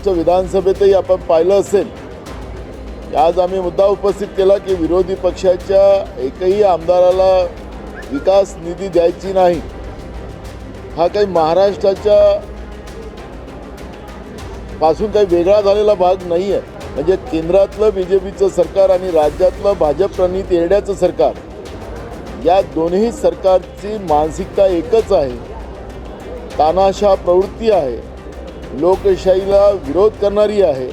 महाराष्ट्र विधानसभेतही आपण पाहिलं असेल की आज आम्ही मुद्दा उपस्थित केला की विरोधी पक्षाच्या एकही आमदाराला विकास निधी द्यायची नाही। हा काही महाराष्ट्राच्या पासून काही वेगळा झालेला भाग नाही आहे। म्हणजे केंद्रातलं बीजेपीचं सरकार आणि राज्यातलं भाजप प्रणित येड्याचं सरकार, या दोन्ही सरकारची मानसिकता एकच आहे, तानाशाह प्रवृत्ती आहे, लोकशाहीला विरोध करणारी आहे।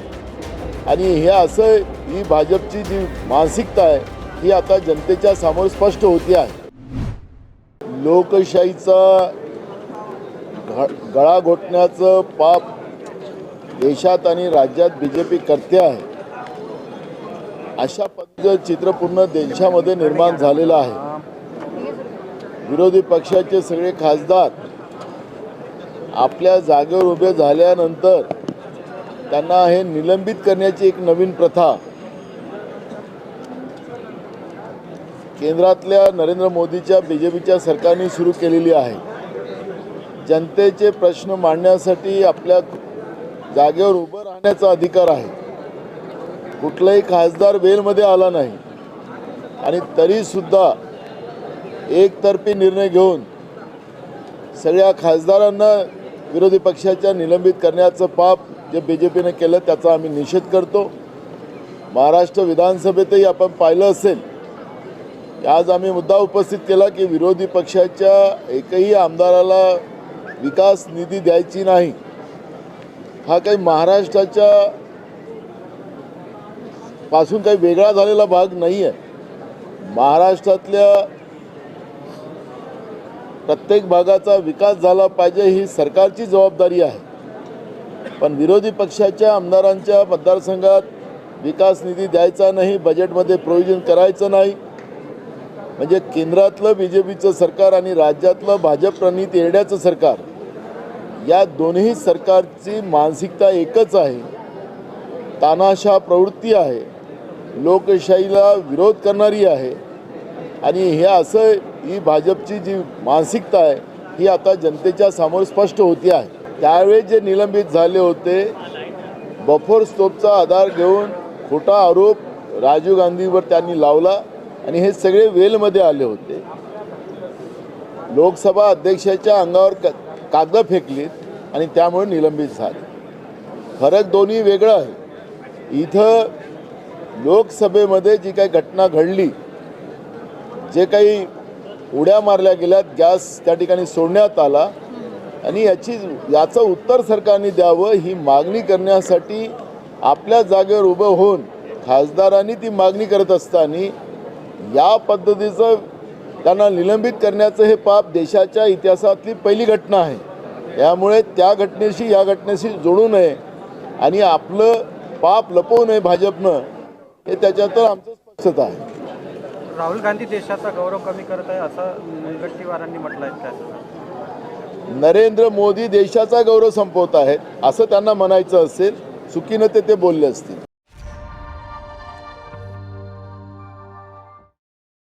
आणि हे असं ही भाजपची जी मानसिकता आहे ही आता जनतेच्या समोर स्पष्ट होती आहे। लोकशाहीचा गळा घोटण्याचं पाप देशात आणि राज्यात बीजेपी करते आहे। अशा पद्धतीचं चित्र पूर्ण देशामध्ये निर्माण झालेलं आहे। विरोधी पक्षाचे सगळे खासदार आपल्या जागेवर उभे झाल्यानंतर त्यांना हे निलंबित करण्याची एक नवीन प्रथा केंद्रातल्या नरेंद्र मोदीच्या बीजेपीच्या सरकारने सुरू केलेली आहे। जनतेचे प्रश्न मांडण्यासाठी आपल्या जागेवर उभं राहण्याचा अधिकार आहे। कुठलाही खासदार वेलमध्ये आला नाही आणि तरीसुद्धा एकतर्फी निर्णय घेऊन सगळ्या खासदारांना विरोधी पक्षाच्या निलंबित करण्याचं पाप जे बीजेपीने केलं त्याचा आम्ही निषेध करतो। महाराष्ट्र विधानसभेतही आपण पाहिलं असेल की आज आम्ही मुद्दा उपस्थित केला की विरोधी पक्षाच्या एकही आमदाराला विकास निधी द्यायची नाही। हा काही महाराष्ट्राच्या पासून काही वेगळा झालेला भाग नाही आहे। महाराष्ट्रातल्या प्रत्येक भागाचा विकास झाला पाहिजे ही सरकारची जबाबदारी आहे। पण विरोधी पक्षाच्या आमदारांच्या मतदारसंघात विकास निधी द्यायचा नाही, बजेटमध्ये प्रोव्हिजन करायचं नाही। म्हणजे केंद्रातलं बीजेपीचं सरकार आणि राज्यातलं भाजप प्रणित येड्याचं सरकार, या दोन्ही सरकारची मानसिकता एकच आहे, तानाशाह प्रवृत्ती आहे, लोकशाहीला विरोध करणारी आहे। आणि हे असं ही भाजपची जी मानसिकता आहे ही आता जनतेच्या समोर स्पष्ट होती आहे। त्यावेळी जे निलंबित झाले होते, बफर स्टॉपचा आधार घेऊन खोटा आरोप राजीव गांधीवर त्यांनी लावला आणि हे सगळे वेलमध्ये आले होते। लोकसभा अध्यक्षाच्या अंगावर कागद फेकलीत आणि त्यामुळे निलंबित झाले। फरक दोन्ही वेगळा आहे। इथं लोकसभेमध्ये जी काही घटना घडली, जे काही उड्या मारल्या गेल्यात, गॅस त्या ठिकाणी सोडण्यात आला आणि याचं उत्तर सरकारने द्यावं ही मागणी करण्यासाठी आपल्या जागेवर उभं होऊन खासदारांनी ती मागणी करत असताना या पद्धतीचं त्यांना निलंबित करण्याचं हे पाप देशाच्या इतिहासातली पहिली घटना आहे। त्यामुळे त्या घटनेशी या घटनेशी जोडू नये आणि आपलं पाप लपवू नये भाजपनं, हे त्याच्यात आमचं स्पष्टता आहे। राहुल गांधी देशाचा गौरव कमी करत आहे असं मुनगंटीवारांनी म्हटलं आहे का? नरेंद्र मोदी देशाचा गौरव संपवत आहेत असं त्यांना म्हणायचं असेल, चुकीनं ते बोलले असतील।